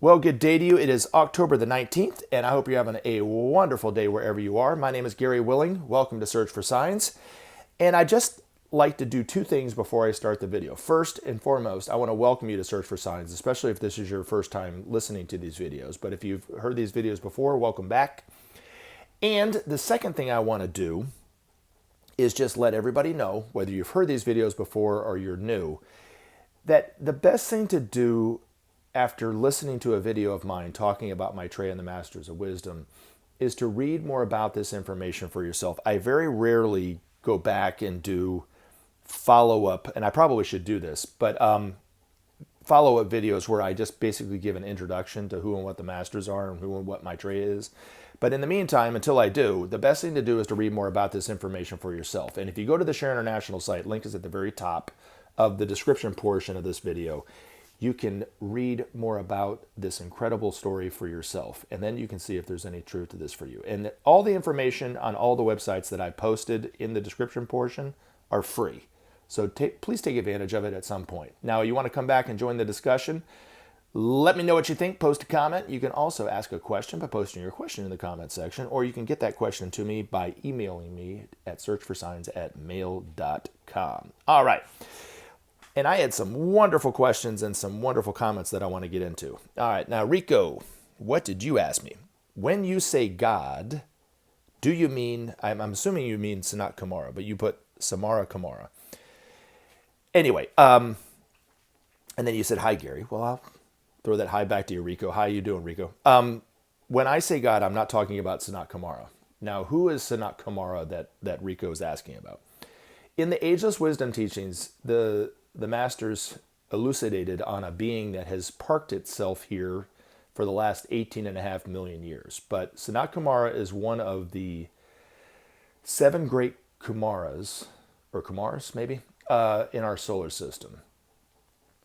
Well, good day to you. It is October the 19th, and I hope you're having a wonderful day wherever you are. My name is Gary Willing. Welcome to Search for Signs. And I just like to do two things before I start the video. First and foremost, I want to welcome you to Search for Signs, especially if this is your first time listening to these videos. But if you've heard these videos before, welcome back. And the second thing I want to do is just let everybody know, whether you've heard these videos before or you're new, that the best thing to do after listening to a video of mine talking about Maitreya and the Masters of Wisdom is to read more about this information for yourself. I very rarely go back and do follow-up, and I probably should do this, but follow-up videos where I just basically give an introduction to who and what the Masters are and who and what Maitreya is. But in the meantime, until I do, the best thing to do is to read more about this information for yourself. And if you go to the Share International site, link is at the very top of the description portion of this video, you can read more about this incredible story for yourself, and then you can see if there's any truth to this for you. And all the information on all the websites that I posted in the description portion are free. So please take advantage of it at some point. Now, you want to come back and join the discussion? Let me know what you think. Post a comment. You can also ask a question by posting your question in the comment section, or you can get that question to me by emailing me at searchforsigns@mail.com. All right. And I had some wonderful questions and some wonderful comments that I want to get into. All right, now Rico, what did you ask me? When you say God, do you mean, I'm assuming you mean Sanat Kumara, but you put Samara Kumara. Anyway, and then you said, hi, Gary. Well, I'll throw that hi back to you, Rico. How you doing, Rico? When I say God, I'm not talking about Sanat Kumara. Now, who is Sanat Kumara that Rico is asking about? In the Ageless Wisdom Teachings, the Masters elucidated on a being that has parked itself here for the last 18.5 million years. But Sanat Kumara is one of the 7 great Kumaras, or Kumars maybe, in our solar system.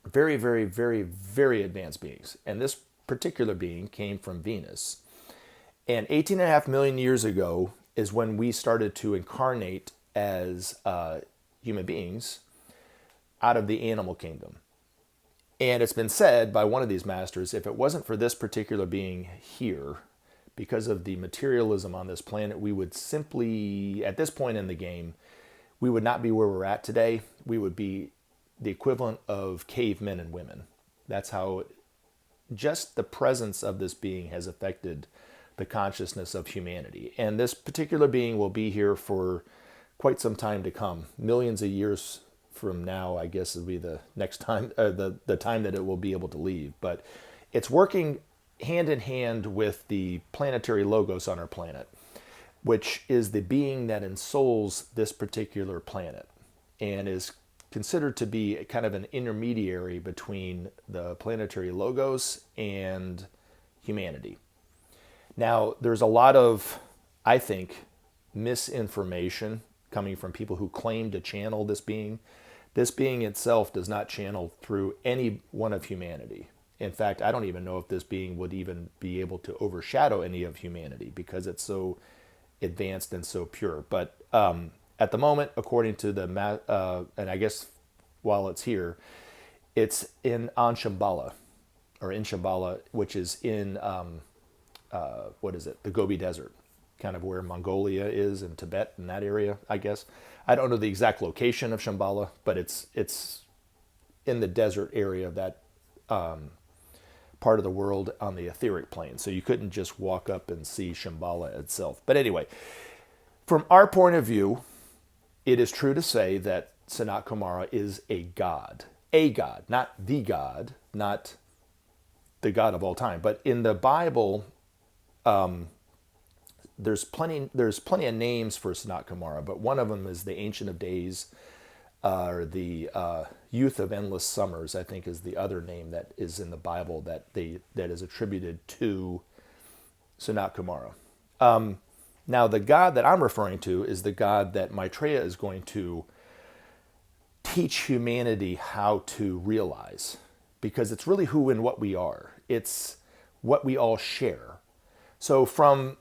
Very, very, very, very advanced beings. And this particular being came from Venus. And 18.5 million years ago is when we started to incarnate as human beings out of the animal kingdom. And it's been said by one of these masters, if it wasn't for this particular being here, because of the materialism on this planet, we would simply, at this point in the game, we would not be where we're at today. We would be the equivalent of cavemen and women. That's how just the presence of this being has affected the consciousness of humanity. And this particular being will be here for quite some time to come. Millions of years from now, I guess, will be the next time, the time that it will be able to leave. But it's working hand in hand with the planetary logos on our planet, which is the being that ensouls this particular planet and is considered to be kind of an intermediary between the planetary logos and humanity. Now, there's a lot of, I think, misinformation coming from people who claim to channel this being. This being itself does not channel through any one of humanity. In fact, I don't even know if this being would even be able to overshadow any of humanity because it's so advanced and so pure. But at the moment, according to the, and I guess while it's here, it's on Shambhala, or in Shambhala, which is in, the Gobi Desert, kind of where Mongolia is and Tibet and that area, I guess. I don't know the exact location of Shambhala, but it's in the desert area of that part of the world on the etheric plane. So you couldn't just walk up and see Shambhala itself. But anyway, from our point of view, it is true to say that Sanat Kumara is a god, not the God, not the God of all time. But in the Bible, there's plenty of names for Sanat Kumara, but one of them is the Ancient of Days, or the Youth of Endless Summers, I think is the other name that is in the Bible that is attributed to Sanat Kumara. Now, the God that I'm referring to is the God that Maitreya is going to teach humanity how to realize, because it's really who and what we are. It's what we all share. So from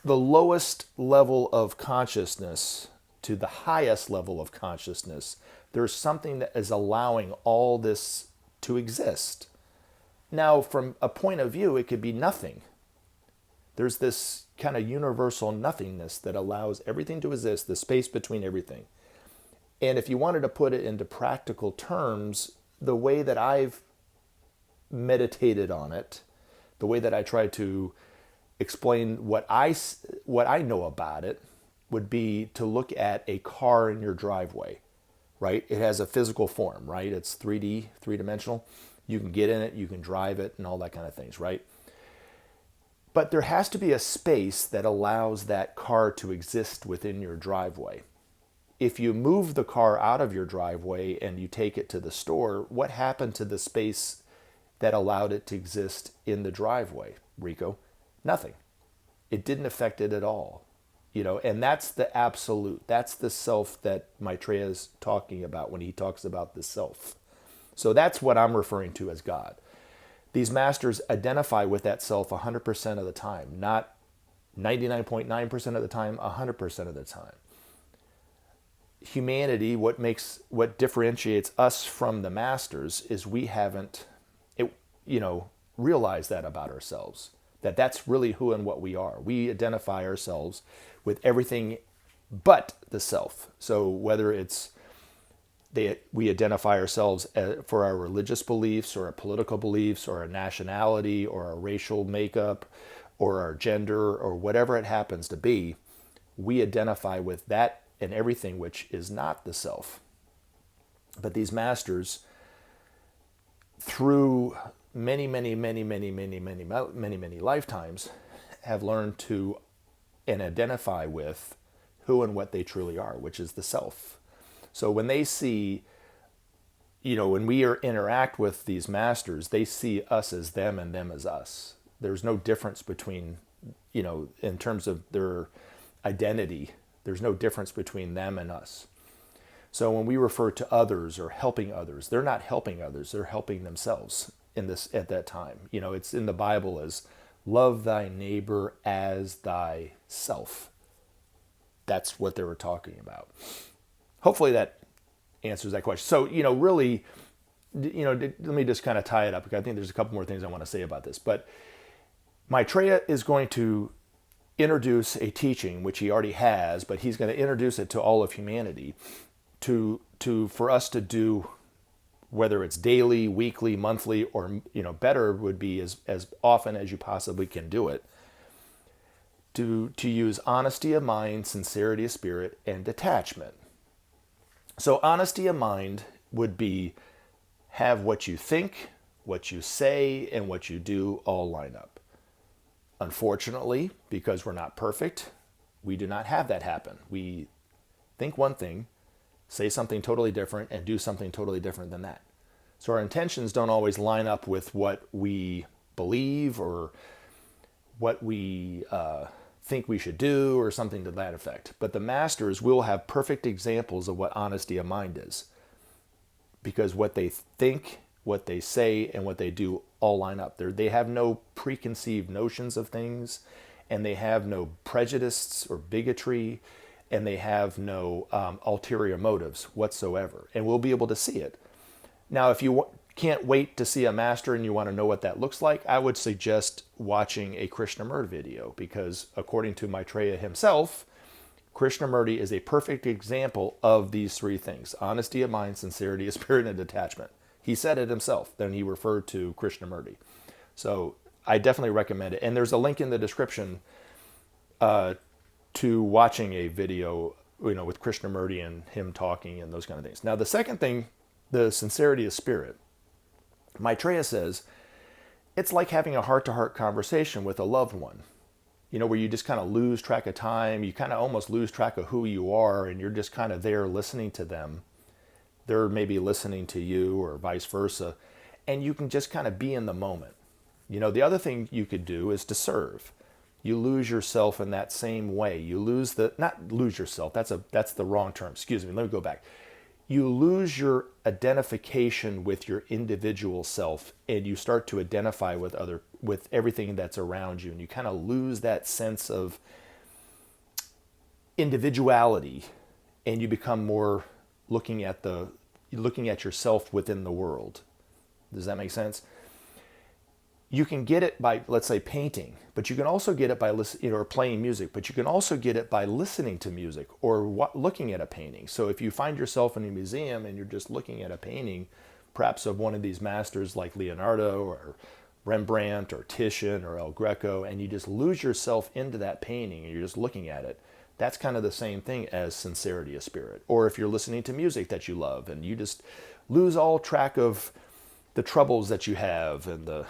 the lowest level of consciousness to the highest level of consciousness, there's something that is allowing all this to exist. Now, from a point of view, it could be nothing. There's this kind of universal nothingness that allows everything to exist, the space between everything. And if you wanted to put it into practical terms, the way that I've meditated on it, the way that I try to explain what I know about it, would be to look at a car in your driveway, right? It has a physical form, right? It's 3D, three-dimensional. You can get in it, you can drive it, and all that kind of things, right? But there has to be a space that allows that car to exist within your driveway. If you move the car out of your driveway and you take it to the store, what happened to the space that allowed it to exist in the driveway, Rico? Nothing. It didn't affect it at all. And that's the absolute. That's the self that Maitreya is talking about when he talks about the self. So that's what I'm referring to as God. These masters identify with that self 100% of the time, not 99.9% of the time, 100% of the time. Humanity, what differentiates us from the masters is we haven't, realized that about ourselves. That's really who and what we are. We identify ourselves with everything but the self. So whether it's we identify ourselves for our religious beliefs or our political beliefs or our nationality or our racial makeup or our gender or whatever it happens to be, we identify with that and everything which is not the self. But these masters, through many lifetimes, have learned to and identify with who and what they truly are, which is the self. So when they see, when we interact with these masters, they see us as them and them as us. There's no difference between, in terms of their identity, there's no difference between them and us. So when we refer to others or helping others, they're not helping others, they're helping themselves at that time. It's in the Bible as love thy neighbor as thyself. That's what they were talking about. Hopefully that answers that question. So, really, let me just kind of tie it up, because I think there's a couple more things I want to say about this. But Maitreya is going to introduce a teaching, which he already has, but he's going to introduce it to all of humanity for us to do, whether it's daily, weekly, monthly, or, better would be as often as you possibly can do it, to use honesty of mind, sincerity of spirit, and detachment. So honesty of mind would be have what you think, what you say, and what you do all line up. Unfortunately, because we're not perfect, we do not have that happen. We think one thing, say something totally different, and do something totally different than that. So our intentions don't always line up with what we believe or what we think we should do or something to that effect. But the masters will have perfect examples of what honesty of mind is, because what they think, what they say, and what they do all line up. They have no preconceived notions of things, and they have no prejudices or bigotry, and they have no ulterior motives whatsoever. And we'll be able to see it. Now, if you can't wait to see a master and you want to know what that looks like, I would suggest watching a Krishnamurti video, because according to Maitreya himself, Krishnamurti is a perfect example of these three things: honesty of mind, sincerity of spirit, and detachment. He said it himself, then he referred to Krishnamurti. So I definitely recommend it. And there's a link in the description to watching a video, with Krishnamurti and him talking and those kind of things. Now, the second thing, the sincerity of spirit, Maitreya says, it's like having a heart-to-heart conversation with a loved one, where you just kind of lose track of time. You kind of almost lose track of who you are, and you're just kind of there listening to them. They're maybe listening to you, or vice versa, and you can just kind of be in the moment. The other thing you could do is to serve. You lose yourself in that same way. You not lose yourself, that's the wrong term. Excuse me, let me go back. You lose your identification with your individual self, and you start to identify with everything that's around you, and you kind of lose that sense of individuality, and you become more looking at yourself within the world. Does that make sense? You can get it by, let's say, painting, but you can also get it by or playing music, but you can also get it by listening to music or looking at a painting. So if you find yourself in a museum and you're just looking at a painting, perhaps of one of these masters like Leonardo or Rembrandt or Titian or El Greco, and you just lose yourself into that painting and you're just looking at it, that's kind of the same thing as sincerity of spirit. Or if you're listening to music that you love and you just lose all track of the troubles that you have and the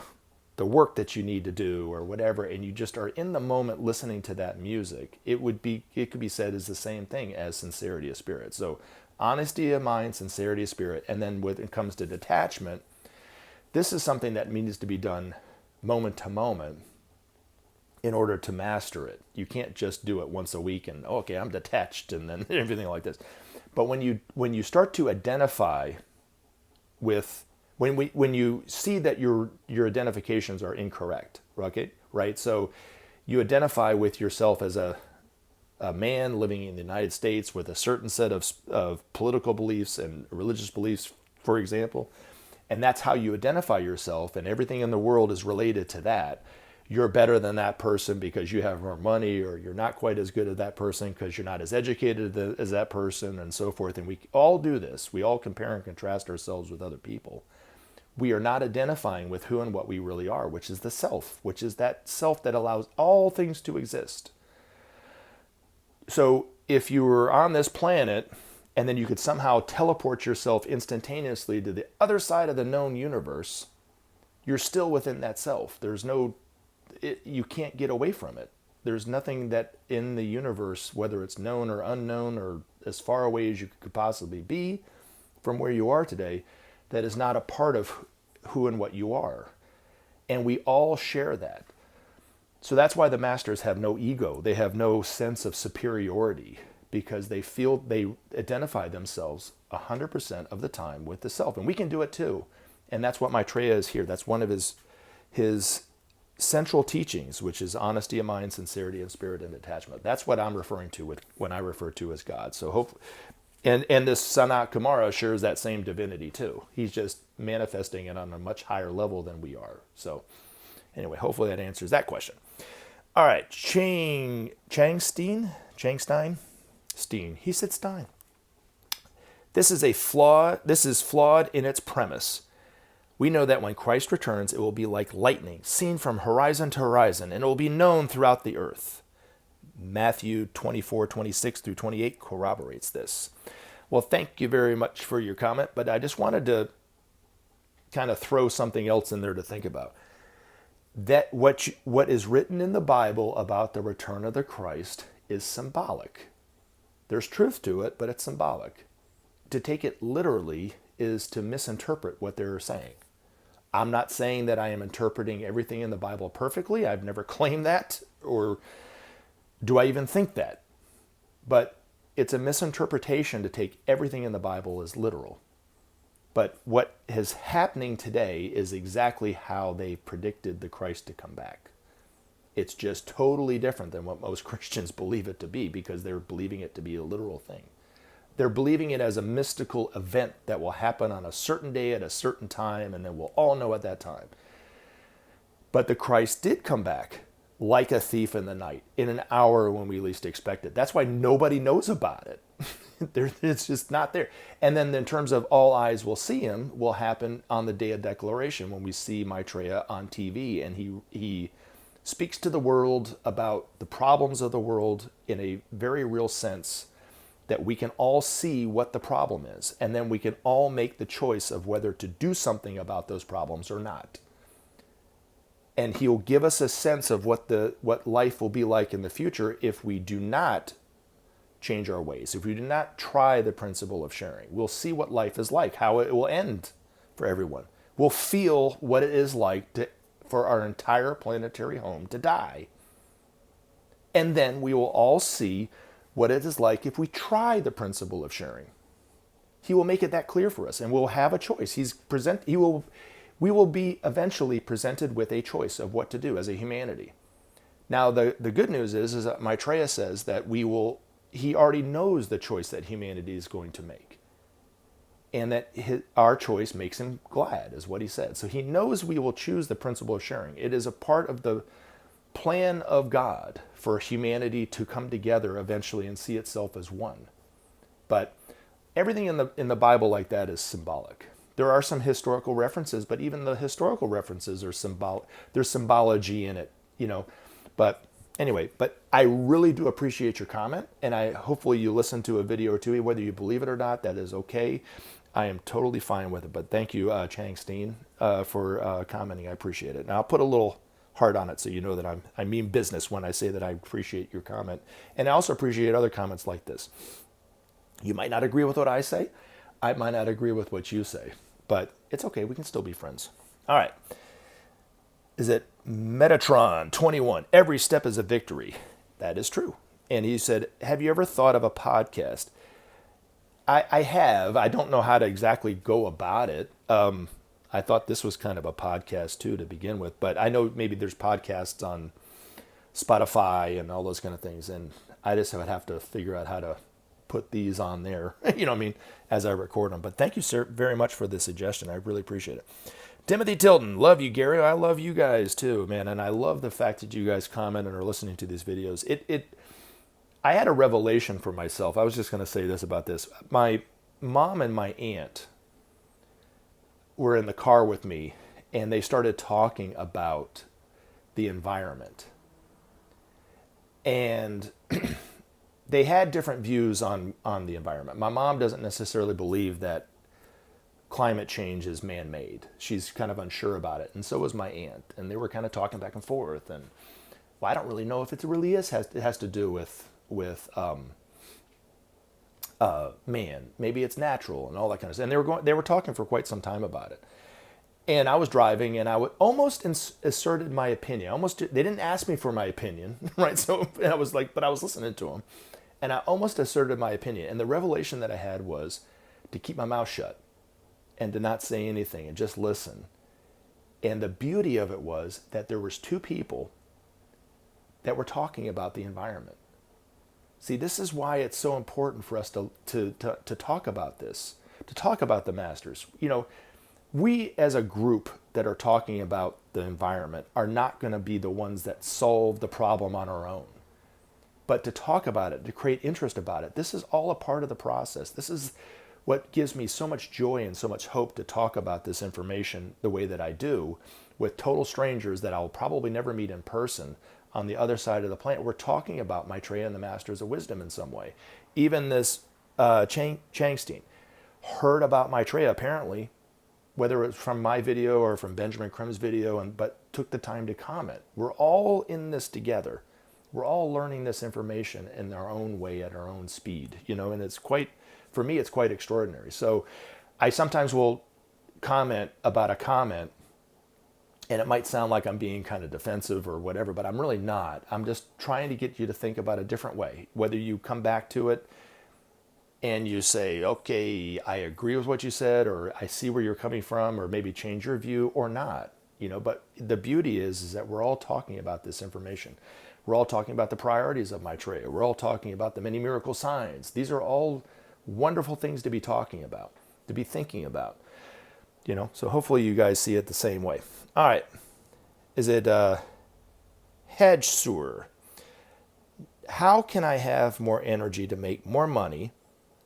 work that you need to do or whatever, and you just are in the moment listening to that music, it could be said as the same thing as sincerity of spirit. So honesty of mind, sincerity of spirit, and then when it comes to detachment, this is something that needs to be done moment to moment in order to master it. You can't just do it once a week and, okay, I'm detached, and then everything like this. But when you start to identify with, when you see that your identifications are incorrect, okay, right? So you identify with yourself as a man living in the United States with a certain set of political beliefs and religious beliefs, for example, and that's how you identify yourself, and everything in the world is related to that. You're better than that person because you have more money, or you're not quite as good as that person because you're not as educated as that person, and so forth. And we all do this. We all compare and contrast ourselves with other people. We are not identifying with who and what we really are, which is the self, which is that self that allows all things to exist. So if you were on this planet and then you could somehow teleport yourself instantaneously to the other side of the known universe, you're still within that self. You can't get away from it. There's nothing that in the universe, whether it's known or unknown or as far away as you could possibly be from where you are today, that is not a part of who and what you are. And we all share that. So that's why the masters have no ego. They have no sense of superiority, because they identify themselves 100% of the time with the self. And we can do it too. And that's what Maitreya is here. That's one of his central teachings, which is honesty of mind, sincerity of spirit, and detachment. That's what I'm referring to when I refer to as God. So hopefully, and this Sanat Kumara shares that same divinity too. He's just manifesting it on a much higher level than we are. So anyway, hopefully that answers that question. All right, Changstein. He said Stein. This is flawed in its premise. We know that when Christ returns, it will be like lightning, seen from horizon to horizon, and it will be known throughout the earth. Matthew 24:26-28 corroborates this. Well, thank you very much for your comment, but I just wanted to kind of throw something else in there to think about. That what is written in the Bible about the return of the Christ is symbolic. There's truth to it, but it's symbolic. To take it literally is to misinterpret what they're saying. I'm not saying that I am interpreting everything in the Bible perfectly. I've never claimed that, or do I even think that? But it's a misinterpretation to take everything in the Bible as literal. But what is happening today is exactly how they predicted the Christ to come back. It's just totally different than what most Christians believe it to be, because they're believing it to be a literal thing. They're believing it as a mystical event that will happen on a certain day at a certain time, and then we'll all know at that time. But the Christ did come back like a thief in the night, in an hour when we least expect it. That's why nobody knows about it. It's just not there. And then in terms of all eyes will see him, will happen on the day of declaration, when we see Maitreya on TV, and he speaks to the world about the problems of the world in a very real sense, that we can all see what the problem is, and then we can all make the choice of whether to do something about those problems or not. And he'll give us a sense of what life will be like in the future if we do not change our ways, if we do not try the principle of sharing. We'll see what life is like, how it will end for everyone. We'll feel what it is like for our entire planetary home to die. And then we will all see what it is like if we try the principle of sharing. He will make it that clear for us, and we'll have a choice. We will be eventually presented with a choice of what to do as a humanity. Now, the good news is that Maitreya says that he already knows the choice that humanity is going to make. and that our choice makes him glad, is what he said. So he knows we will choose the principle of sharing. It is a part of the plan of God for humanity to come together eventually and see itself as one. But everything in the Bible like that is symbolic. There are some historical references, but even the historical references are symbolic. There's symbology in it, But anyway, but I really do appreciate your comment, and hopefully you listen to a video or two, whether you believe it or not. That is okay. I am totally fine with it. But thank you, Chang Steen, for commenting. I appreciate it. Now I'll put a little heart on it so you know that I mean business when I say that I appreciate your comment, and I also appreciate other comments like this. You might not agree with what I say. I might not agree with what you say, but it's okay. We can still be friends. All right. Is it Metatron 21? Every step is a victory. That is true. And he said, have you ever thought of a podcast? I have. I don't know how to exactly go about it. I thought this was kind of a podcast too to begin with, but I know maybe there's podcasts on Spotify and all those kind of things. And I just would have to figure out how to put these on there, as I record them. But thank you, sir, very much for the suggestion. I really appreciate it. Timothy Tilton, love you, Gary. I love you guys too, man. And I love the fact that you guys comment and are listening to these videos. I had a revelation for myself. I was just going to say this about this. My mom and my aunt were in the car with me, and they started talking about the environment. And they had different views on the environment. My mom doesn't necessarily believe that climate change is man-made. She's kind of unsure about it, and so was my aunt. And they were kind of talking back and forth. And well, I don't really know if it really is. It has to do with man. Maybe it's natural and all that kind of stuff. And they were talking for quite some time about it. And I was driving, and I would almost asserted my opinion. They didn't ask me for my opinion, right? So I was but I was listening to them, and I almost asserted my opinion. And the revelation that I had was to keep my mouth shut and to not say anything and just listen. And the beauty of it was that there was two people that were talking about the environment. See, this is why it's so important for us to talk about this, to talk about the masters. We as a group that are talking about the environment are not going to be the ones that solve the problem on our own. But to talk about it, to create interest about it, this is all a part of the process. This is what gives me so much joy and so much hope to talk about this information the way that I do with total strangers that I'll probably never meet in person on the other side of the planet. We're talking about Maitreya and the Masters of Wisdom in some way. Even this Changstein heard about Maitreya apparently, whether it's from my video or from Benjamin Creme's video, but took the time to comment. We're all in this together. We're all learning this information in our own way at our own speed, and for me, it's quite extraordinary. So I sometimes will comment about a comment, and it might sound like I'm being kind of defensive or whatever, but I'm really not. I'm just trying to get you to think about a different way. Whether you come back to it and you say, okay, I agree with what you said, or I see where you're coming from, or maybe change your view or not, but the beauty is that we're all talking about this information. We're all talking about the priorities of Maitreya. We're all talking about the many miracle signs. These are all wonderful things to be talking about, to be thinking about, so hopefully you guys see it the same way. All right. Is it Hedge Sewer? How can I have more energy to make more money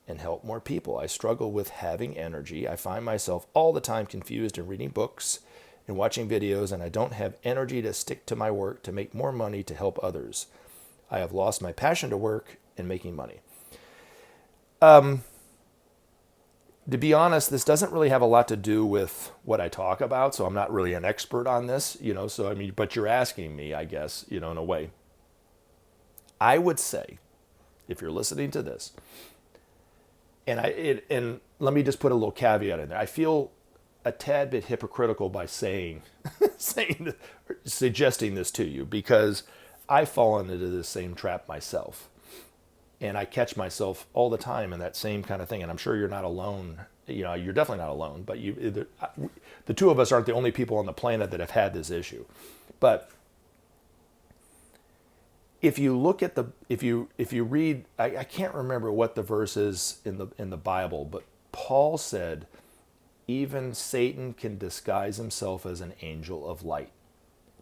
and help more people? I struggle with having energy. I find myself all the time confused in reading books and watching videos, and I don't have energy to stick to my work to make more money to help others. I have lost my passion to work and making money. To be honest, this doesn't really have a lot to do with what I talk about, so I'm not really an expert on this, but you're asking me, I guess, in a way. I would say, if you're listening to this, and let me just put a little caveat in there. I feel a tad bit hypocritical by suggesting this to you, because I've fallen into this same trap myself. And I catch myself all the time in that same kind of thing. And I'm sure you're not alone. You're definitely not alone. But the two of us aren't the only people on the planet that have had this issue. But if you look at if you read, I can't remember what the verse is in the Bible, but Paul said, even Satan can disguise himself as an angel of light.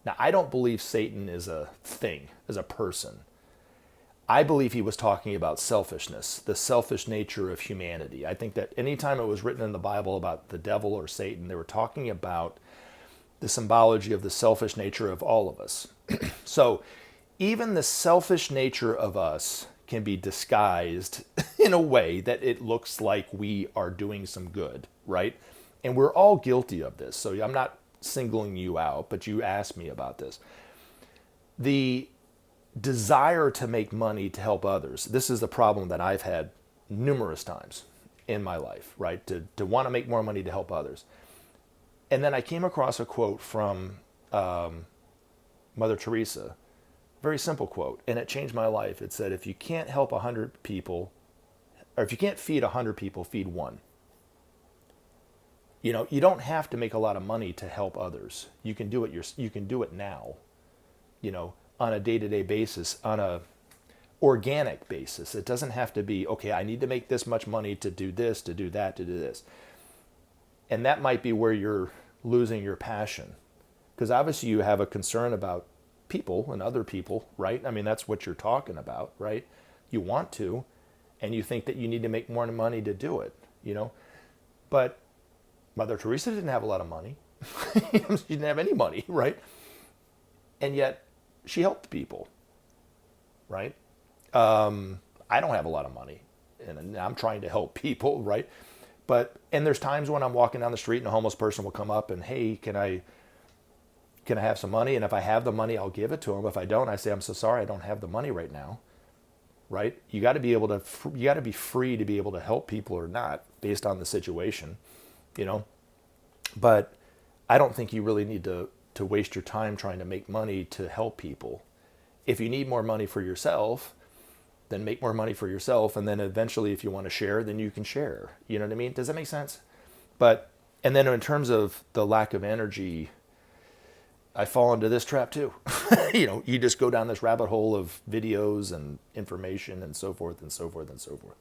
Now, I don't believe Satan is a thing, as a person. I believe he was talking about selfishness, the selfish nature of humanity. I think that anytime it was written in the Bible about the devil or Satan, they were talking about the symbology of the selfish nature of all of us. So even the selfish nature of us can be disguised in a way that it looks like we are doing some good, right? And we're all guilty of this. So I'm not singling you out, but you asked me about this. The desire to make money to help others. This is the problem that I've had numerous times in my life, right? To want to make more money to help others. And then I came across a quote from Mother Teresa, very simple quote, and it changed my life. It said, if you can't help 100 people, or if you can't feed 100 people, feed one. You know, you don't have to make a lot of money to help others. You can do it now, you know, on a day-to-day basis, on a organic basis. It doesn't have to be, okay, I need to make this much money to do this, to do that, to do this. And that might be where you're losing your passion. Because obviously you have a concern about people and other people, right? I mean, that's what you're talking about, right? You want to, and you think that you need to make more money to do it, you know? But Mother Teresa didn't have a lot of money. She didn't have any money, right? And yet she helped people, right? I don't have a lot of money, and I'm trying to help people, right? And there's times when I'm walking down the street and a homeless person will come up and, hey, can I have some money? And if I have the money, I'll give it to them. If I don't, I say, I'm so sorry, I don't have the money right now, right? You got to be free to be able to help people or not based on the situation, you know? But I don't think you really need to waste your time trying to make money to help people. If you need more money for yourself, then make more money for yourself. And then eventually, if you want to share, then you can share. You know what I mean? Does that make sense? And then in terms of the lack of energy, I fall into this trap too. You know, you just go down this rabbit hole of videos and information and so forth and so forth and so forth.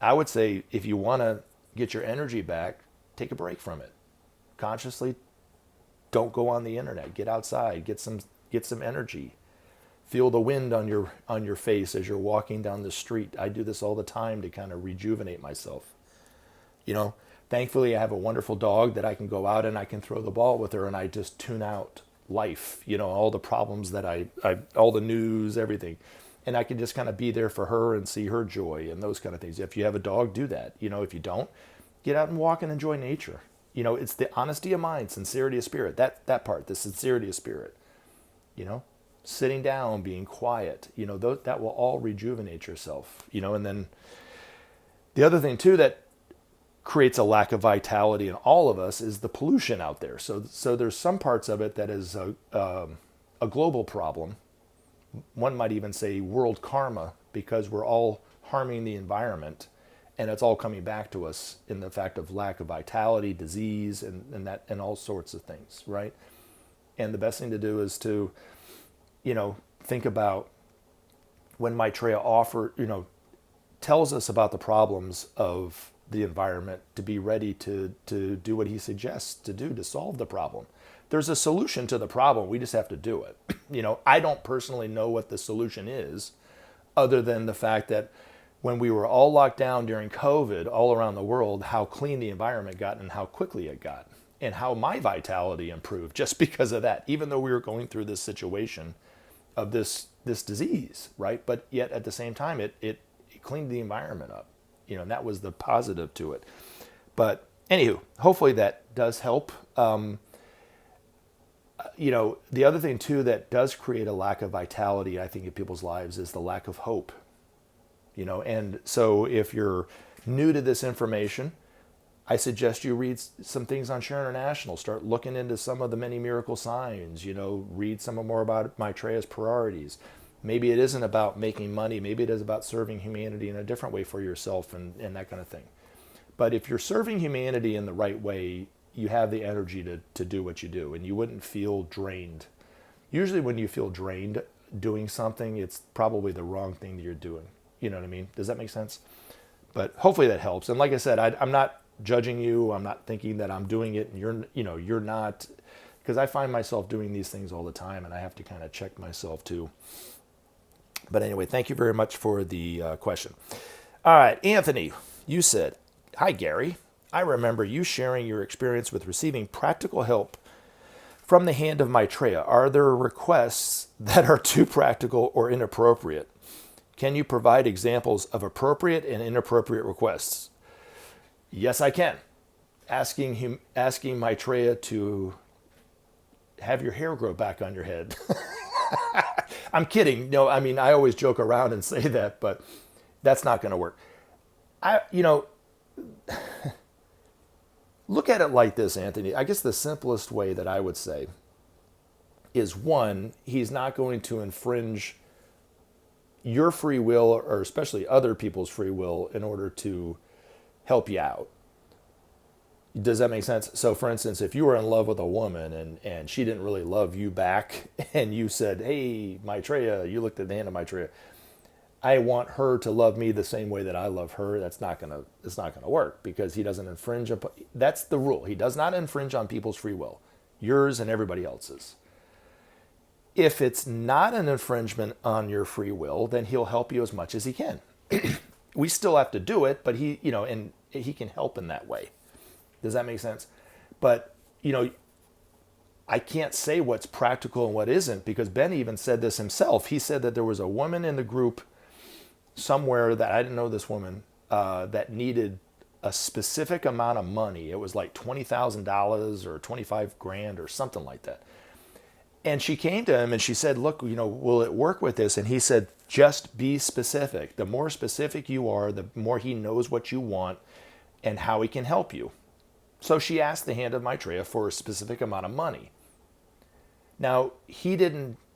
I would say if you want to get your energy back, take a break from it. Consciously, don't go on the internet. Get outside. Get some energy. Feel the wind on your face as you're walking down the street. I do this all the time to kind of rejuvenate myself. You know, thankfully I have a wonderful dog that I can go out and I can throw the ball with her and I just tune out life, you know, all the problems that all the news, everything. And I can just kind of be there for her and see her joy and those kind of things. If you have a dog, do that. You know, if you don't, get out and walk and enjoy nature. You know, it's the honesty of mind, sincerity of spirit, that part, the sincerity of spirit, you know, sitting down, being quiet, you know, that will all rejuvenate yourself, you know. And then the other thing too that creates a lack of vitality in all of us is the pollution out there. So there's some parts of it that is a global problem. One might even say world karma, because we're all harming the environment. And it's all coming back to us in the fact of lack of vitality, disease, and all sorts of things, right? And the best thing to do is to, you know, think about when Maitreya tells us about the problems of the environment, to be ready to do what he suggests to do to solve the problem. There's a solution to the problem. We just have to do it. You know, I don't personally know what the solution is, other than the fact that when we were all locked down during COVID all around the world, how clean the environment got and how quickly it got, and how my vitality improved just because of that, even though we were going through this situation of this disease, right? But yet at the same time, it cleaned the environment up, you know, and that was the positive to it. But anywho, hopefully that does help. You know, the other thing too that does create a lack of vitality, I think, in people's lives is the lack of hope. You know, and so if you're new to this information, I suggest you read some things on Share International. Start looking into some of the many miracle signs, you know, read some more about Maitreya's priorities. Maybe it isn't about making money. Maybe it is about serving humanity in a different way for yourself and that kind of thing. But if you're serving humanity in the right way, you have the energy to do what you do, and you wouldn't feel drained. Usually when you feel drained doing something, it's probably the wrong thing that you're doing. You know what I mean? Does that make sense? But hopefully that helps. And like I said, I'm not judging you. I'm not thinking that I'm doing it and you're not, because I find myself doing these things all the time and I have to kind of check myself too. But anyway, thank you very much for the question. All right, Anthony, you said, "Hi, Gary. I remember you sharing your experience with receiving practical help from the hand of Maitreya. Are there requests that are too practical or inappropriate? Can you provide examples of appropriate and inappropriate requests?" Yes, I can. Asking Maitreya to have your hair grow back on your head. I'm kidding. No, I mean, I always joke around and say that, but that's not going to work. Look at it like this, Anthony. I guess the simplest way that I would say is, one, he's not going to infringe your free will, or especially other people's free will, in order to help you out. Does that make sense? So for instance, if you were in love with a woman and she didn't really love you back, and you said, "Hey, Maitreya," you looked at the hand of Maitreya, "I want her to love me the same way that I love her," it's not gonna work, because he doesn't infringe upon, that's the rule. He does not infringe on people's free will, yours and everybody else's. If it's not an infringement on your free will, then he'll help you as much as he can. We still have to do it, but and he can help in that way. Does that make sense? But, I can't say what's practical and what isn't, because Ben even said this himself. He said that there was a woman in the group somewhere, that I didn't know this woman, that needed a specific amount of money. It was like $20,000 or 25 grand or something like that. And she came to him and she said, "Look, will it work with this?" And he said, "Just be specific. The more specific you are, the more he knows what you want and how he can help you." So she asked the hand of Maitreya for a specific amount of money. Now,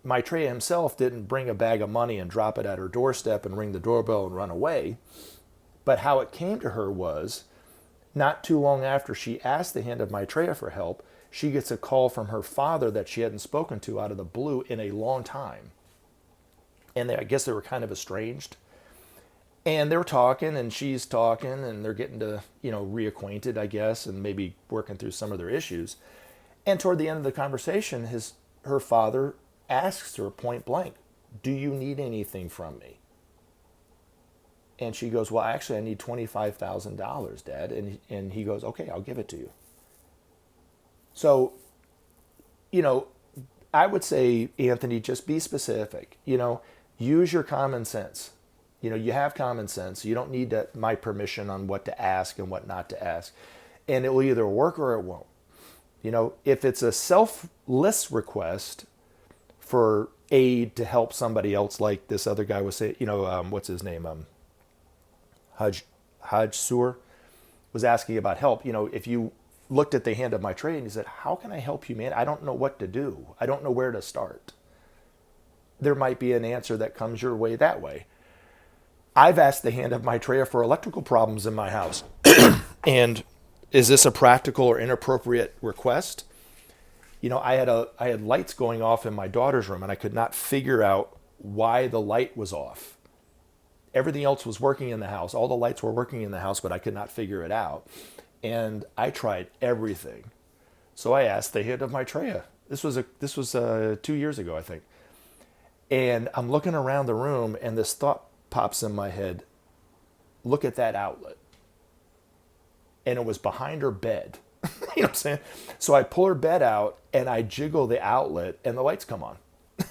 Maitreya himself didn't bring a bag of money and drop it at her doorstep and ring the doorbell and run away. But how it came to her was, not too long after she asked the hand of Maitreya for help, she gets a call from her father that she hadn't spoken to out of the blue in a long time. And I guess they were kind of estranged. And they're talking, and she's talking, and they're getting to, reacquainted, I guess, and maybe working through some of their issues. And toward the end of the conversation, her father asks her point blank, "Do you need anything from me?" And she goes, "Well, actually, I need $25,000, Dad." And he goes, "Okay, I'll give it to you." So, I would say, Anthony, just be specific. Use your common sense. You have common sense. You don't need my permission on what to ask and what not to ask. And it will either work or it won't. If it's a selfless request for aid to help somebody else, like this other guy was saying, what's his name? Haj Sur was asking about help. If you looked at the hand of Maitreya and you said, "How can I help you, man? I don't know what to do. I don't know where to start." There might be an answer that comes your way that way. I've asked the hand of Maitreya for electrical problems in my house. And is this a practical or inappropriate request? I had lights going off in my daughter's room, and I could not figure out why the light was off. Everything else was working in the house. All the lights were working in the house, but I could not figure it out. And I tried everything. So I asked the hand of Maitreya. This was 2 years ago, I think. And I'm looking around the room, and this thought pops in my head: look at that outlet. And it was behind her bed. You know what I'm saying? So I pull her bed out and I jiggle the outlet and the lights come on.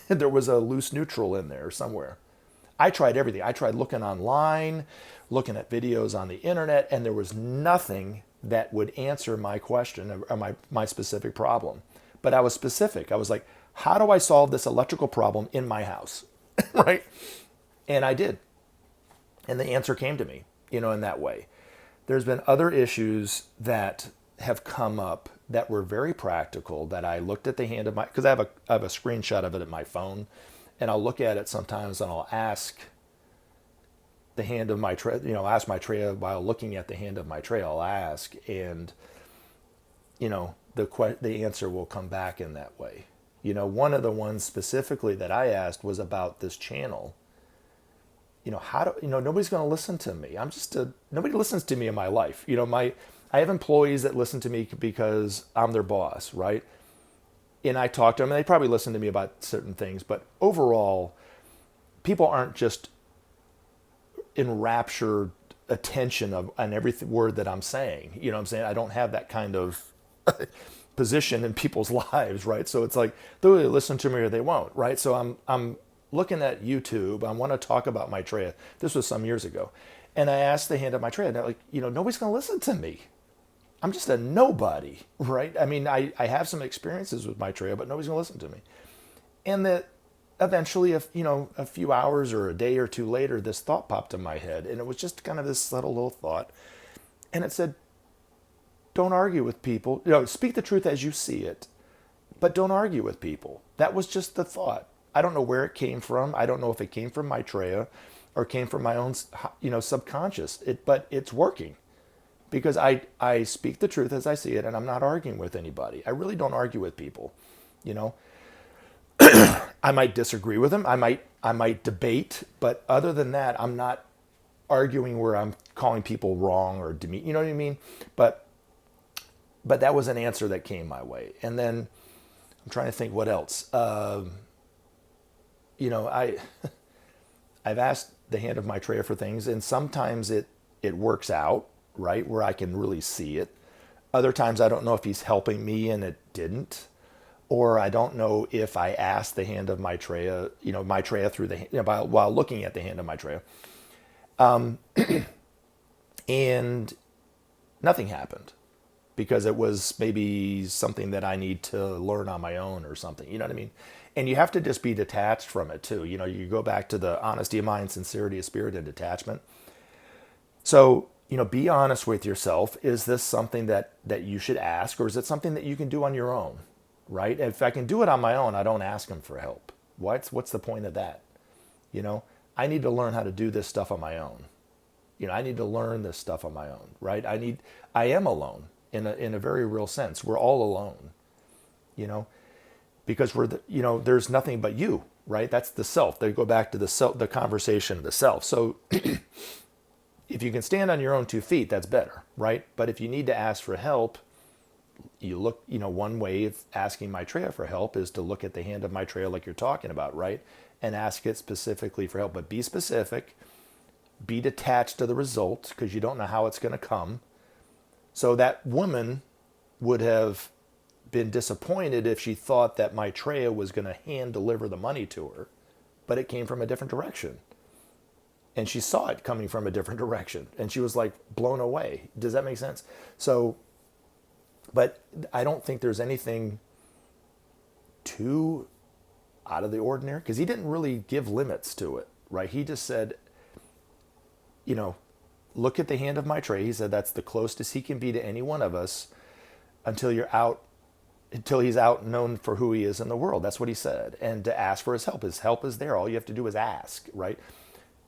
There was a loose neutral in there somewhere. I tried everything. I tried looking online, looking at videos on the internet, and there was nothing that would answer my question or my specific problem. But I was specific. I was like, how do I solve this electrical problem in my house? Right? And I did. And the answer came to me, in that way. There's been other issues that have come up that were very practical, that I looked at the hand of because I have a screenshot of it at my phone, and I'll look at it sometimes and I'll ask the hand of Maitreya, ask Maitreya while looking at the hand of Maitreya, I'll ask, and, the answer will come back in that way. One of the ones specifically that I asked was about this channel. nobody's going to listen to me. Nobody listens to me in my life. I have employees that listen to me because I'm their boss, right? And I talk to them, and they probably listen to me about certain things. But overall, people aren't just enraptured attention on every word that I'm saying. You know what I'm saying? I don't have that kind of position in people's lives, right? So it's like they'll either listen to me or they won't, right? So I'm looking at YouTube. I want to talk about Maitreya. This was some years ago. And I asked the hand of Maitreya, and they're like, nobody's going to listen to me. I'm just a nobody, right? I mean, I have some experiences with Maitreya, but nobody's going to listen to me. And that eventually, a few hours or a day or two later, this thought popped in my head. And it was just kind of this subtle little thought. And it said, don't argue with people. Speak the truth as you see it, but don't argue with people. That was just the thought. I don't know where it came from. I don't know if it came from Maitreya or came from my own, subconscious. But it's working. Because I speak the truth as I see it, and I'm not arguing with anybody. I really don't argue with people, I might disagree with them. I might debate, but other than that, I'm not arguing where I'm calling people wrong or demean. You know what I mean? But that was an answer that came my way. And then I'm trying to think what else. I've asked the hand of Maitreya for things, and sometimes it works out, right, where I can really see it. Other times I don't know if he's helping me and it didn't, or I don't know if I asked the hand of Maitreya, Maitreya through while looking at the hand of Maitreya, and nothing happened because it was maybe something that I need to learn on my own or something. You know what I mean? And you have to just be detached from it too. You go back to the honesty of mind, sincerity of spirit, and detachment. So, be honest with yourself. Is this something that you should ask, or is it something that you can do on your own, right? If I can do it on my own, I don't ask him for help. What's the point of that? I need to learn how to do this stuff on my own. I need to learn this stuff on my own, right? I am alone in a very real sense. We're all alone, because there's nothing but you, right? That's the self. They go back to the conversation of the self. So if you can stand on your own 2 feet, that's better, right? But if you need to ask for help, you look, one way of asking Maitreya for help is to look at the hand of Maitreya like you're talking about, right? And ask it specifically for help. But be specific, be detached to the result, because you don't know how it's going to come. So that woman would have been disappointed if she thought that Maitreya was going to hand deliver the money to her, but it came from a different direction. And she saw it coming from a different direction. And she was like blown away. Does that make sense? So, but I don't think there's anything too out of the ordinary, because he didn't really give limits to it, right? He just said, look at the hand of Maitreya. He said that's the closest he can be to any one of us until he's out known for who he is in the world. That's what he said. And to ask for his help. His help is there. All you have to do is ask, right?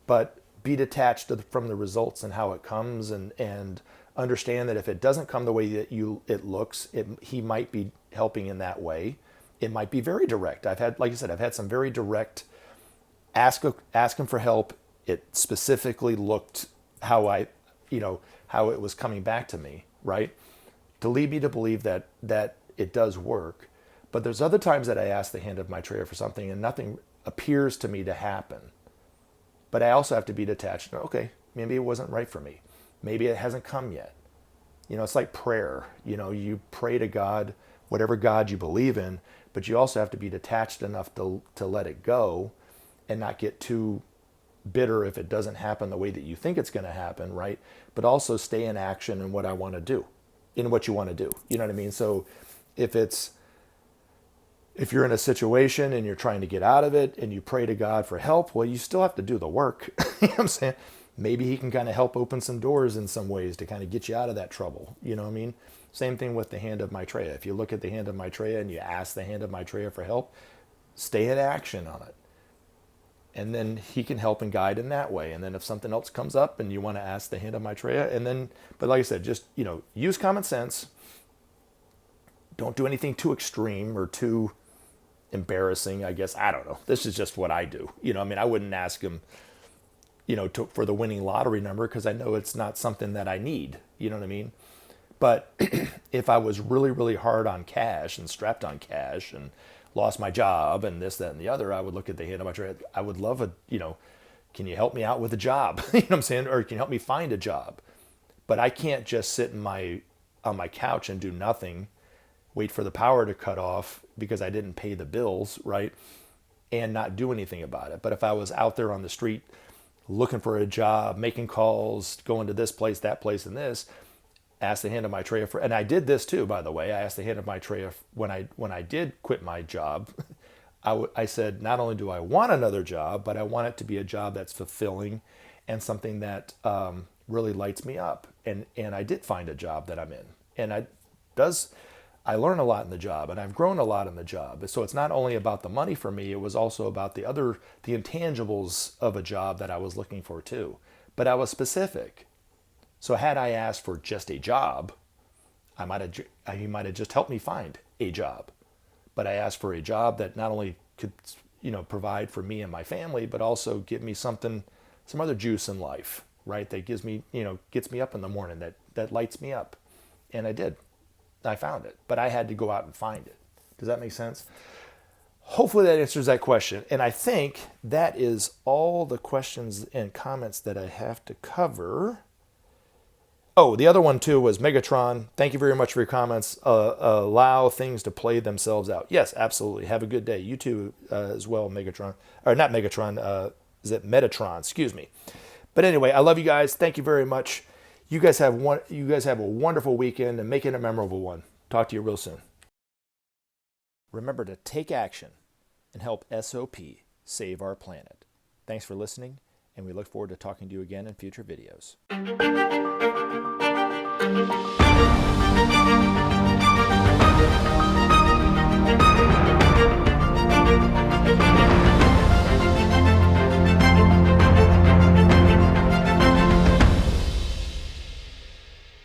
But be detached from the results and how it comes, and understand that if it doesn't come the way that it looks, he might be helping in that way. It might be very direct. I've had some very direct ask him for help. It specifically looked how how it was coming back to me, right? To lead me to believe that it does work. But there's other times that I ask the hand of Maitreya for something and nothing appears to me to happen. But I also have to be detached. Okay, maybe it wasn't right for me. Maybe it hasn't come yet. It's like prayer. You pray to God, whatever God you believe in, but you also have to be detached enough to let it go and not get too bitter if it doesn't happen the way that you think it's going to happen, right? But also stay in action in what I want to do, in what you want to do. You know what I mean? So if you're in a situation and you're trying to get out of it and you pray to God for help, well, you still have to do the work. You know what I'm saying? Maybe he can kind of help open some doors in some ways to kind of get you out of that trouble. You know what I mean? Same thing with the hand of Maitreya. If you look at the hand of Maitreya and you ask the hand of Maitreya for help, stay in action on it. And then he can help and guide in that way. And then if something else comes up and you want to ask the hand of Maitreya, but like I said, just, use common sense. Don't do anything too extreme or too embarrassing, I guess. I don't know. This is just what I do. I wouldn't ask him, for the winning lottery number, because I know it's not something that I need. You know what I mean? But if I was really, really hard on cash and strapped on cash and lost my job and this, that, and the other, I would look at the hand of Maitreya. I would love can you help me out with a job? You know what I'm saying? Or can you help me find a job? But I can't just sit on my couch and do nothing, wait for the power to cut off because I didn't pay the bills, right? And not do anything about it. But if I was out there on the street looking for a job, making calls, going to this place, that place, and this, asked the hand of Maitreya and I did this too, by the way. I asked the hand of Maitreya when I did quit my job. I said, not only do I want another job, but I want it to be a job that's fulfilling and something that really lights me up. And I did find a job that I'm in, and I learn a lot in the job, and I've grown a lot in the job. So it's not only about the money for me, it was also about the intangibles of a job that I was looking for too. But I was specific. So had I asked for just a job, he might have just helped me find a job. But I asked for a job that not only could, provide for me and my family, but also give me some other juice in life, right? That gives me, gets me up in the morning, that lights me up. And I did. I found it, but I had to go out and find it. Does that make sense? Hopefully that answers that question. And I think that is all the questions and comments that I have to cover. Oh, the other one too was Megatron. Thank you very much for your comments. Allow things to play themselves out. Yes, absolutely. Have a good day. You too as well, Megatron. Or not Megatron. Is it Metatron? Excuse me. But anyway, I love you guys. Thank you very much. You guys have a wonderful weekend and make it a memorable one. Talk to you real soon. Remember to take action and help SOP save our planet. Thanks for listening, and we look forward to talking to you again in future videos.